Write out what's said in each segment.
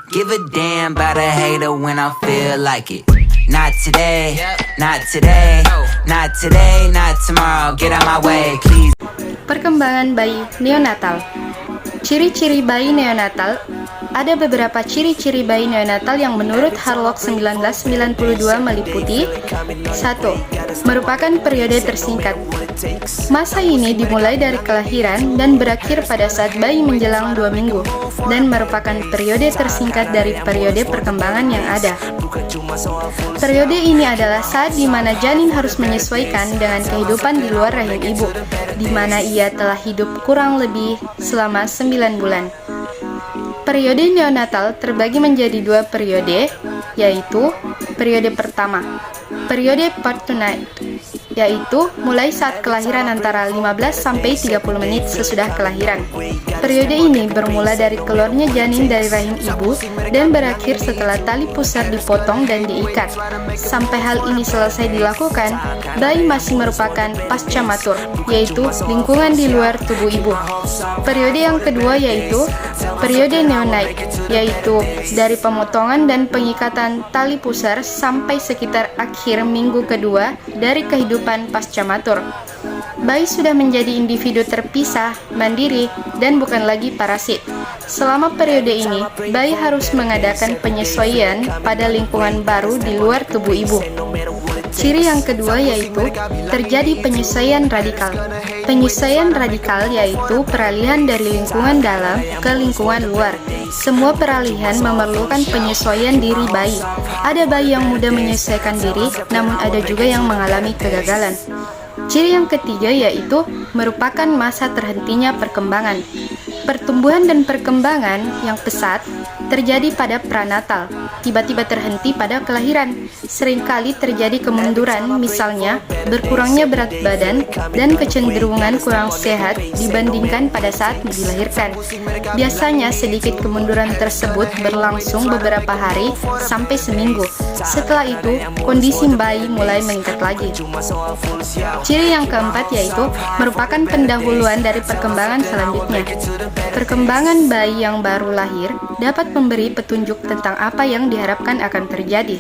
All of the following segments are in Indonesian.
give a damn about a hater when I feel like it. Not today, not today, not today, not tomorrow. Get out my way, please. Perkembangan bayi neonatal. Ciri-ciri bayi neonatal. Ada beberapa ciri-ciri bayi neonatal yang menurut Harlock 1992 meliputi 1. Merupakan periode tersingkat. Masa ini dimulai dari kelahiran dan berakhir pada saat bayi menjelang 2 minggu dan merupakan periode tersingkat dari periode perkembangan yang ada. Periode ini adalah saat di mana janin harus menyesuaikan dengan kehidupan di luar rahim ibu, di mana ia telah hidup kurang lebih selama 9 bulan. Periode neonatal terbagi menjadi 2 periode, yaitu periode pertama, periode parturition, yaitu mulai saat kelahiran antara 15 sampai 30 menit sesudah kelahiran. Periode ini bermula dari keluarnya janin dari rahim ibu dan berakhir setelah tali pusar dipotong dan diikat. Sampai hal ini selesai dilakukan, bayi masih merupakan pasca matur, yaitu lingkungan di luar tubuh ibu. Periode yang kedua yaitu periode neonate, yaitu dari pemotongan dan pengikatan tali pusar sampai sekitar akhir minggu kedua dari kehidupan pasca matur. Bayi sudah menjadi individu terpisah, mandiri, dan bukan lagi parasit. Selama periode ini, bayi harus mengadakan penyesuaian pada lingkungan baru di luar tubuh ibu. Ciri yang kedua yaitu terjadi penyesuaian radikal. Penyesuaian radikal yaitu peralihan dari lingkungan dalam ke lingkungan luar. Semua peralihan memerlukan penyesuaian diri bayi. Ada bayi yang mudah menyesuaikan diri, namun ada juga yang mengalami kegagalan. Ciri yang ketiga yaitu merupakan masa terhentinya perkembangan. Pertumbuhan dan perkembangan yang pesat terjadi pada pranatal, tiba-tiba terhenti pada kelahiran. Seringkali terjadi kemunduran, misalnya berkurangnya berat badan dan kecenderungan kurang sehat dibandingkan pada saat dilahirkan. Biasanya sedikit kemunduran tersebut berlangsung beberapa hari sampai seminggu. Setelah itu, kondisi bayi mulai meningkat lagi. Ciri yang keempat yaitu merupakan pendahuluan dari perkembangan selanjutnya. Perkembangan bayi yang baru lahir dapat memberi petunjuk tentang apa yang diharapkan akan terjadi.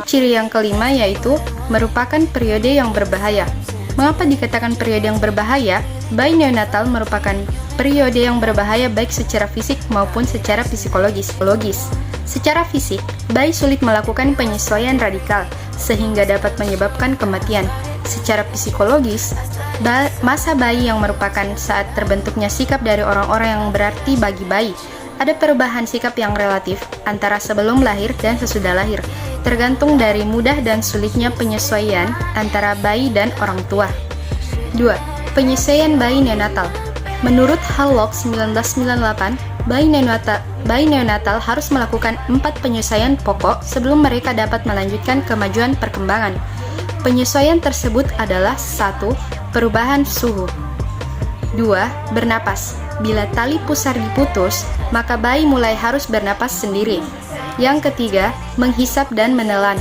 Ciri yang kelima yaitu merupakan periode yang berbahaya. Mengapa dikatakan periode yang berbahaya? Bayi neonatal merupakan periode yang berbahaya baik secara fisik maupun secara psikologis. Secara fisik, bayi sulit melakukan penyesuaian radikal sehingga dapat menyebabkan kematian. Secara psikologis, masa bayi yang merupakan saat terbentuknya sikap dari orang-orang yang berarti bagi bayi. Ada perubahan sikap yang relatif antara sebelum lahir dan sesudah lahir, tergantung dari mudah dan sulitnya penyesuaian antara bayi dan orang tua. 2. Penyesuaian bayi neonatal. Menurut Harlock 1998, bayi neonatal harus melakukan 4 penyesuaian pokok sebelum mereka dapat melanjutkan kemajuan perkembangan. Penyesuaian tersebut adalah 1. Perubahan suhu. 2. Bernapas. Bila tali pusar diputus, maka bayi mulai harus bernapas sendiri. Yang ketiga, menghisap dan menelan.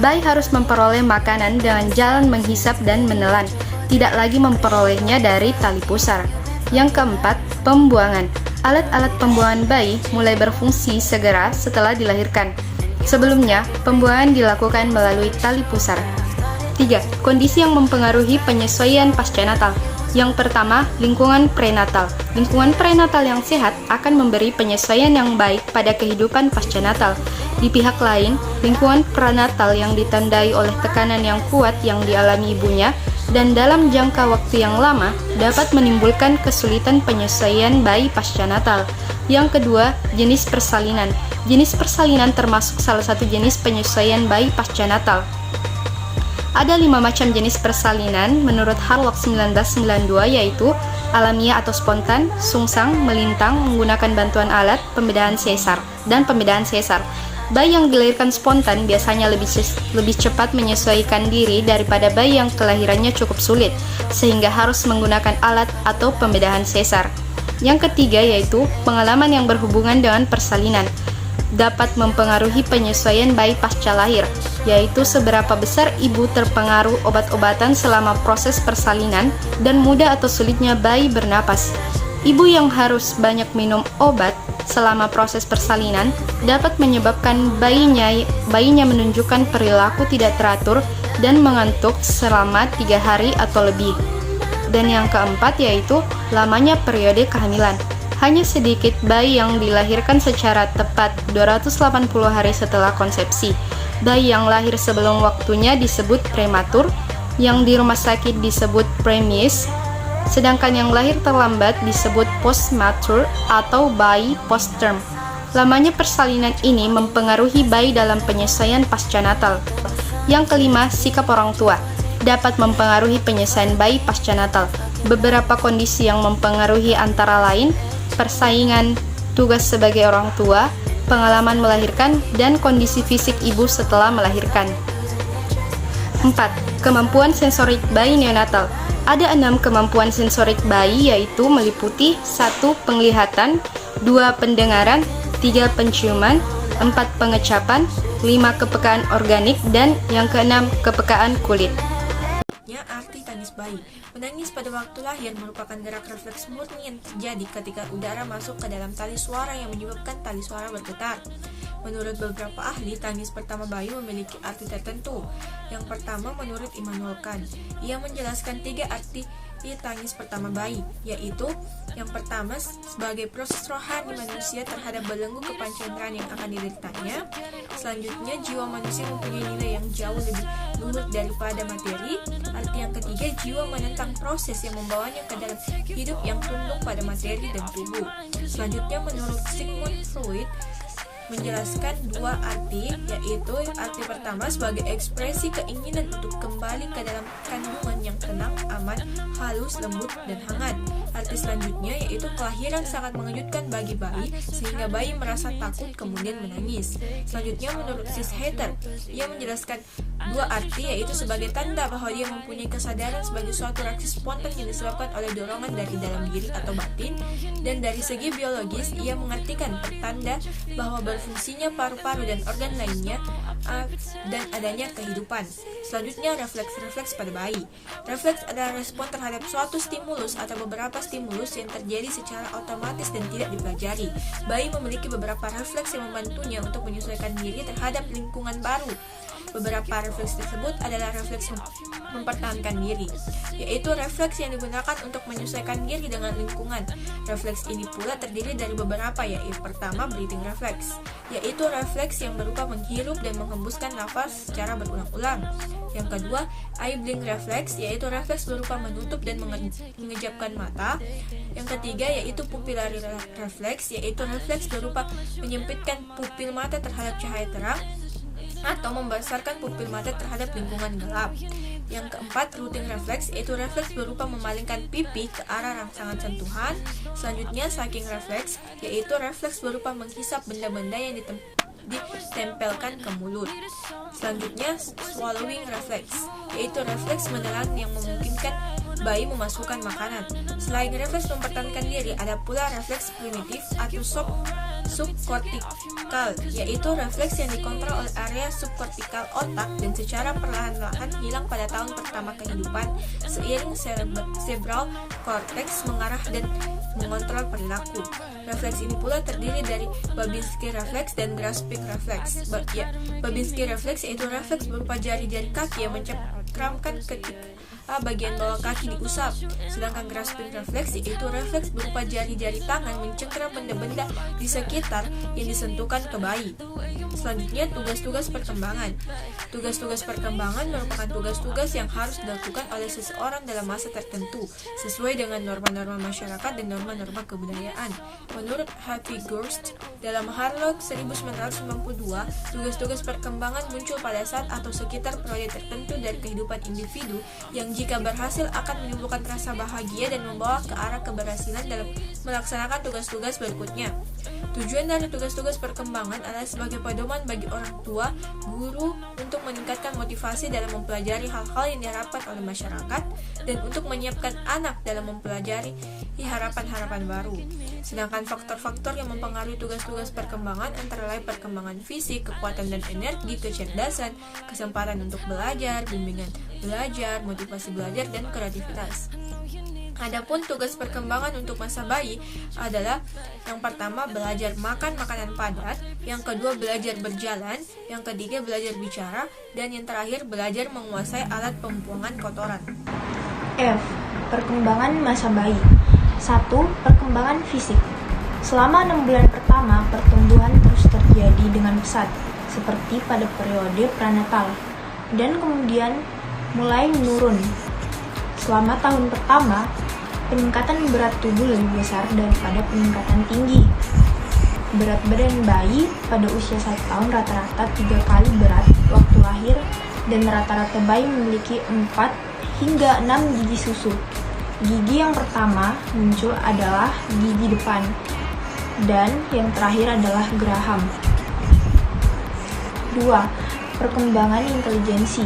Bayi harus memperoleh makanan dengan jalan menghisap dan menelan, tidak lagi memperolehnya dari tali pusar. Yang keempat, pembuangan. Alat-alat pembuangan bayi mulai berfungsi segera setelah dilahirkan. Sebelumnya, pembuangan dilakukan melalui tali pusar. 3. Kondisi yang mempengaruhi penyesuaian pasca-natal. Yang pertama, lingkungan prenatal. Lingkungan prenatal yang sehat akan memberi penyesuaian yang baik pada kehidupan pasca-natal. Di pihak lain, lingkungan prenatal yang ditandai oleh tekanan yang kuat yang dialami ibunya dan dalam jangka waktu yang lama dapat menimbulkan kesulitan penyesuaian bayi pasca-natal. Yang kedua, jenis persalinan. Jenis persalinan termasuk salah satu jenis penyesuaian bayi pasca-natal. Ada 5 macam jenis persalinan menurut Harlock 1992 yaitu alamiah atau spontan, sungsang, melintang, menggunakan bantuan alat, pembedaan sesar, dan pembedaan sesar. Bayi yang dilahirkan spontan biasanya lebih cepat menyesuaikan diri daripada bayi yang kelahirannya cukup sulit, sehingga harus menggunakan alat atau pembedaan sesar. Yang ketiga yaitu pengalaman yang berhubungan dengan persalinan. Dapat mempengaruhi penyesuaian bayi pasca lahir, yaitu seberapa besar ibu terpengaruh obat-obatan selama proses persalinan dan mudah atau sulitnya bayi bernapas. Ibu yang harus banyak minum obat selama proses persalinan dapat menyebabkan bayinya menunjukkan perilaku tidak teratur dan mengantuk selama 3 hari atau lebih. Dan yang keempat yaitu lamanya periode kehamilan. Hanya sedikit bayi yang dilahirkan secara tepat 280 hari setelah konsepsi. Bayi yang lahir sebelum waktunya disebut prematur, yang di rumah sakit disebut preemies, sedangkan yang lahir terlambat disebut postmatur atau bayi postterm. Lamanya persalinan ini mempengaruhi bayi dalam penyesuaian pasca natal. Yang kelima, sikap orang tua dapat mempengaruhi penyelesaian bayi pasca natal. Beberapa kondisi yang mempengaruhi antara lain persaingan, tugas sebagai orang tua, pengalaman melahirkan, dan kondisi fisik ibu setelah melahirkan. 4. Kemampuan sensorik bayi neonatal. Ada 6 kemampuan sensorik bayi yaitu meliputi 1. Penglihatan, 2. Pendengaran, 3. Penciuman, 4. Pengecapan, 5. Kepekaan organik, dan yang keenam kepekaan kulit. Arti tangis bayi. Menangis pada waktu lahir merupakan gerak refleks murni yang terjadi ketika udara masuk ke dalam tali suara yang menyebabkan tali suara bergetar. Menurut beberapa ahli, tangis pertama bayi memiliki arti tertentu. Yang pertama, menurut Immanuel Kant, ia menjelaskan 3 arti tangis pertama bayi, yaitu yang pertama sebagai proses rohani manusia terhadap belenggu kepancenderan yang akan dideritanya. Selanjutnya, jiwa manusia mempunyai nilai yang jauh lebih luhur daripada materi. Arti yang ketiga, jiwa menentang proses yang membawanya ke dalam hidup yang tunduk pada materi dan tubuh. Selanjutnya, menurut Sigmund Freud, menjelaskan 2 arti, yaitu arti pertama sebagai ekspresi keinginan untuk kembali ke dalam kandungan yang tenang, aman, halus, lembut, dan hangat. Arti selanjutnya yaitu kelahiran sangat mengejutkan bagi bayi sehingga bayi merasa takut kemudian menangis. Selanjutnya menurut Sish-Hater, ia menjelaskan 2 arti, yaitu sebagai tanda bahwa dia mempunyai kesadaran sebagai suatu reaksi spontan yang disebabkan oleh dorongan dari dalam diri atau batin, dan dari segi biologis ia mengartikan pertanda bahwa berfungsinya paru-paru dan organ lainnya dan adanya kehidupan. Selanjutnya, refleks pada bayi. Refleks adalah respon terhadap suatu stimulus atau beberapa stimulus yang terjadi secara otomatis dan tidak dipelajari. Bayi memiliki beberapa refleks yang membantunya untuk menyesuaikan diri terhadap lingkungan baru. Beberapa refleks tersebut adalah refleks mempertahankan diri, yaitu refleks yang digunakan untuk menyesuaikan diri dengan lingkungan. Refleks ini pula terdiri dari beberapa, yaitu pertama, breathing reflex, yaitu refleks yang berupa menghirup dan menghembuskan nafas secara berulang-ulang. Yang kedua, eye blink reflex, yaitu refleks berupa menutup dan mengejapkan mata. Yang ketiga, yaitu pupillary reflex, yaitu refleks berupa menyempitkan pupil mata terhadap cahaya terang atau membesarkan pupil mata terhadap lingkungan gelap. Yang keempat, routing reflex, yaitu refleks berupa memalingkan pipi ke arah rangsangan sentuhan. Selanjutnya, sucking reflex, yaitu refleks berupa menghisap benda-benda yang ditempelkan ke mulut. Selanjutnya, swallowing reflex, yaitu refleks menelan yang memungkinkan bayi memasukkan makanan. Selain refleks mempertahankan diri, ada pula refleks primitif atau subkortikal, yaitu refleks yang dikontrol oleh area subkortikal otak dan secara perlahan-lahan hilang pada tahun pertama kehidupan seiring cerebral cortex mengarah dan mengontrol perilaku. Refleks ini pula terdiri dari Babinski reflex dan grasping reflex. Babinski reflex yaitu refleks berupa jari-jari kaki yang mencengkramkan ketika bagian bawah kaki diusap. Sedangkan grasping reflex yaitu refleks berupa jari-jari tangan mencengkram benda-benda di sekitar yang disentuhkan ke bayi. Selanjutnya, tugas-tugas perkembangan. Tugas-tugas perkembangan merupakan tugas-tugas yang harus dilakukan oleh seseorang dalam masa tertentu sesuai dengan norma-norma masyarakat dan norma-norma kebudayaan. Menurut Harvey Gurst, dalam Harlock 1992, tugas-tugas perkembangan muncul pada saat atau sekitar periode tertentu dari kehidupan individu yang jika berhasil akan menimbulkan rasa bahagia dan membawa ke arah keberhasilan dalam melaksanakan tugas-tugas berikutnya. Tujuan dari tugas-tugas perkembangan adalah sebagai pedoman bagi orang tua, guru untuk meningkatkan motivasi dalam mempelajari hal-hal yang diharapkan oleh masyarakat dan untuk menyiapkan anak dalam mempelajari harapan-harapan baru. Sedangkan faktor-faktor yang mempengaruhi tugas-tugas perkembangan antara lain perkembangan fisik, kekuatan dan energi, kecerdasan, kesempatan untuk belajar, bimbingan belajar, motivasi belajar, dan kreativitas. Adapun tugas perkembangan untuk masa bayi adalah yang pertama belajar makan makanan padat, yang kedua belajar berjalan, yang ketiga belajar bicara, dan yang terakhir belajar menguasai alat pembuangan kotoran. F. Perkembangan masa bayi. 1. Perkembangan fisik. Selama 6 bulan pertama, pertumbuhan terus terjadi dengan pesat, seperti pada periode prenatal, dan kemudian mulai menurun. Selama tahun pertama, peningkatan berat tubuh lebih besar daripada peningkatan tinggi. Berat badan bayi pada usia 1 tahun rata-rata 3 kali berat waktu lahir, dan rata-rata bayi memiliki 4 hingga 6 gigi susu. Gigi yang pertama muncul adalah gigi depan, dan yang terakhir adalah geraham. 2. Perkembangan intelijensi.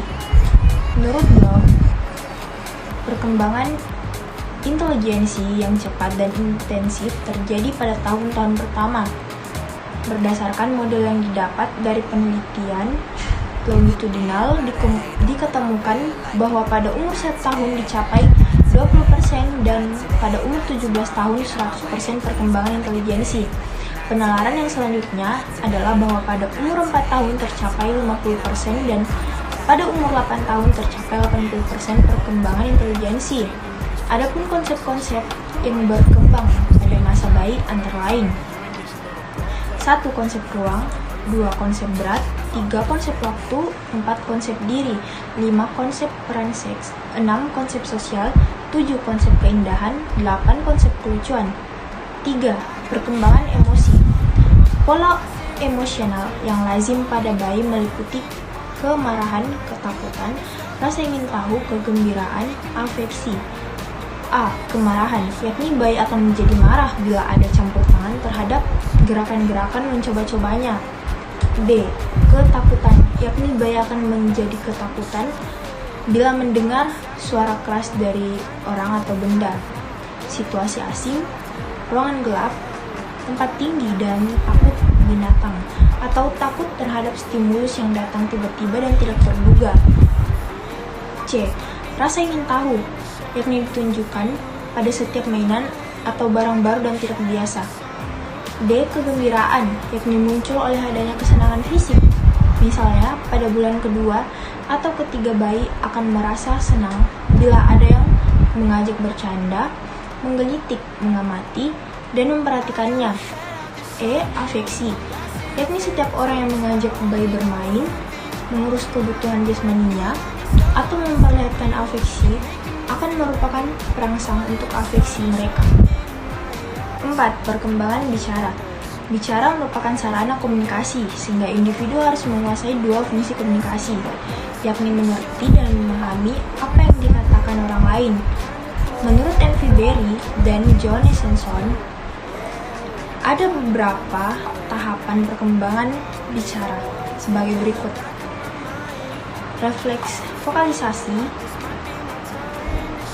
Menurut Bloom, perkembangan intelijensi yang cepat dan intensif terjadi pada tahun-tahun pertama. Berdasarkan model yang didapat dari penelitian longitudinal, diketemukan bahwa pada umur 1 tahun dicapai 20% dan pada umur 17 tahun 100% perkembangan intelijensi. Penalaran yang selanjutnya adalah bahwa pada umur 4 tahun tercapai 50% dan pada umur 8 tahun tercapai 80% perkembangan intelijensi. Adapun konsep-konsep yang berkembang pada masa bayi antara lain: 1. Konsep ruang, 2. Konsep berat, 3. Konsep waktu, 4. Konsep diri, 5. Konsep peran seks, 6. Konsep sosial, 7. Konsep keindahan, 8. Konsep kelucuan. 3. Perkembangan emosi. Pola emosional yang lazim pada bayi meliputi kemarahan, ketakutan, rasa ingin tahu, kegembiraan, afeksi. A. Kemarahan, yakni bayi akan menjadi marah bila ada campur tangan terhadap gerakan-gerakan mencoba-cobanya. B. Ketakutan, yakni bayi akan menjadi ketakutan bila mendengar suara keras dari orang atau benda, situasi asing, ruangan gelap, tempat tinggi, dan takut binatang, atau takut terhadap stimulus yang datang tiba-tiba dan tidak terduga. C. Rasa ingin tahu, yakni ditunjukkan pada setiap mainan atau barang baru dan tidak biasa. D. Kegembiraan, yakni muncul oleh adanya kesenangan fisik. Misalnya, pada bulan kedua atau ketiga bayi akan merasa senang bila ada yang mengajak bercanda, menggelitik, mengamati, dan memperhatikannya. E. Afeksi, yakni setiap orang yang mengajak bayi bermain, mengurus kebutuhan jasmaninya, atau memperlihatkan afeksi akan merupakan perangsang untuk afeksi mereka. 4. Perkembangan bicara. Bicara merupakan sarana komunikasi, sehingga individu harus menguasai 2 fungsi komunikasi, yakni mengerti dan memahami apa yang dikatakan orang lain. Menurut M.V. Berry dan John Esenson, ada beberapa tahapan perkembangan bicara sebagai berikut: refleks vokalisasi,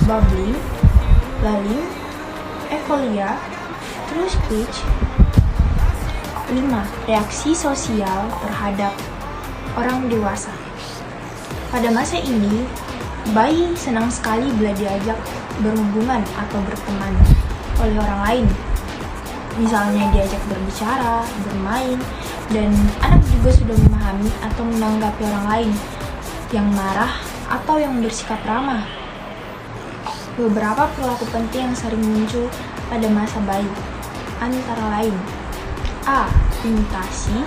babbling, lulling, euphoria, true speech. 5. Reaksi sosial terhadap orang dewasa. Pada masa ini, bayi senang sekali bila diajak berhubungan atau berteman oleh orang lain. Misalnya diajak berbicara, bermain, dan anak juga sudah memahami atau menanggapi orang lain yang marah atau yang bersikap ramah. Beberapa perilaku penting yang sering muncul pada masa bayi antara lain: A. Imitasi,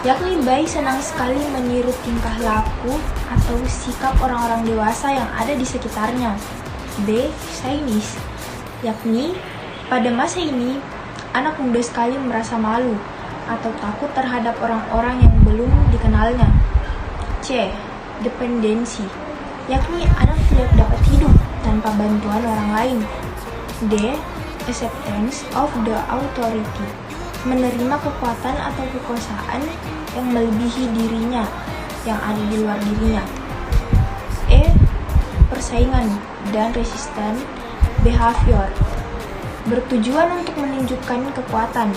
yakni bayi senang sekali meniru tingkah laku atau sikap orang-orang dewasa yang ada di sekitarnya. B. Shyness, yakni pada masa ini anak muda sekali merasa malu atau takut terhadap orang-orang yang belum dikenalnya. C. Dependensi, yakni anak tidak dapat hidup tanpa bantuan orang lain. D. Acceptance of the authority, menerima kekuatan atau kekuasaan yang melebihi dirinya, yang ada di luar dirinya. E. Persaingan dan resistant behavior, bertujuan untuk menunjukkan kekuatan.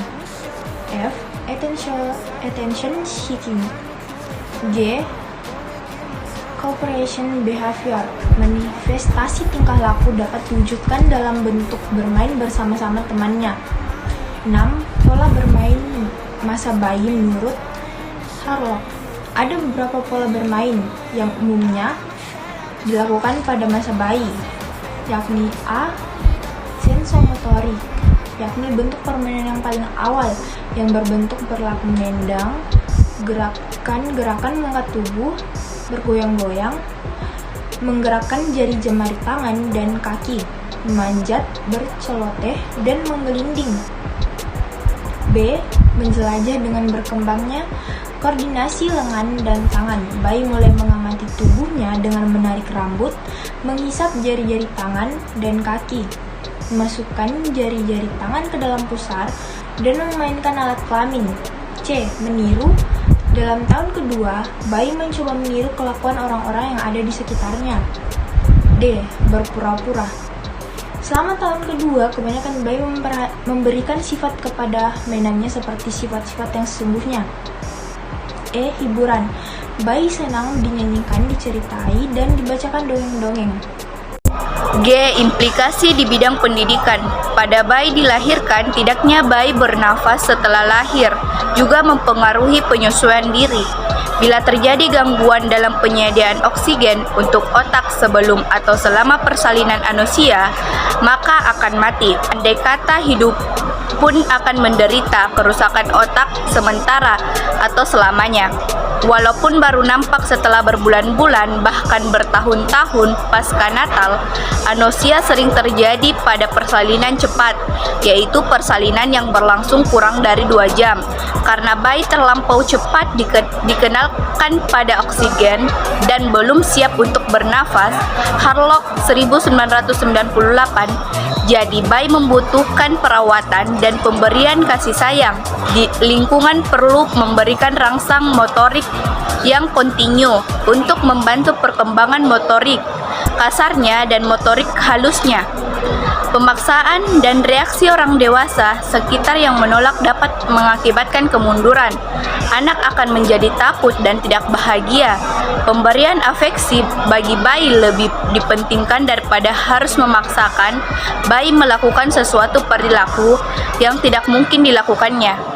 F. Attention seeking. G. cooperation behavior, manifestasi tingkah laku dapat diwujudkan dalam bentuk bermain bersama-sama temannya. 6. Pola bermain masa bayi menurut Harlock. Ada beberapa pola bermain yang umumnya dilakukan pada masa bayi, yakni A. Sensomotorik, yakni bentuk permainan yang paling awal yang berbentuk berlaku mendang, gerakan mengangkat tubuh, bergoyang-goyang, menggerakkan jari jemari tangan dan kaki, memanjat, berceloteh, dan menggelinding. B. Menjelajah dengan berkembangnya koordinasi lengan dan tangan. Bayi mulai mengamati tubuhnya dengan menarik rambut, menghisap jari-jari tangan dan kaki, memasukkan jari-jari tangan ke dalam pusar, dan memainkan alat kelamin. C. Meniru. Dalam tahun kedua, bayi mencoba meniru kelakuan orang-orang yang ada di sekitarnya. D. Berpura-pura. Selama tahun kedua, kebanyakan bayi memberikan sifat kepada mainannya seperti sifat-sifat yang sesungguhnya. E. Hiburan. Bayi senang dinyanyikan, diceritai, dan dibacakan dongeng-dongeng. G. Implikasi di bidang pendidikan. Pada bayi dilahirkan, tidaknya bayi bernafas setelah lahir juga mempengaruhi penyesuaian diri. Bila terjadi gangguan dalam penyediaan oksigen untuk otak sebelum atau selama persalinan manusia, maka akan mati. Andai kata hidup pun akan menderita kerusakan otak sementara atau selamanya. Walaupun baru nampak setelah berbulan-bulan bahkan bertahun-tahun pasca Natal, anosia sering terjadi pada persalinan cepat, yaitu persalinan yang berlangsung kurang dari 2 jam. Karena bayi terlampau cepat dikenalkan pada oksigen dan belum siap untuk bernafas, Harlock 1998, jadi bayi membutuhkan perawatan dan pemberian kasih sayang. Di lingkungan perlu memberikan rangsang motorik yang kontinu untuk membantu perkembangan motorik kasarnya dan motorik halusnya. Pemaksaan dan reaksi orang dewasa sekitar yang menolak dapat mengakibatkan kemunduran. Anak akan menjadi takut dan tidak bahagia. Pemberian afeksi bagi bayi lebih dipentingkan daripada harus memaksakan bayi melakukan sesuatu perilaku yang tidak mungkin dilakukannya.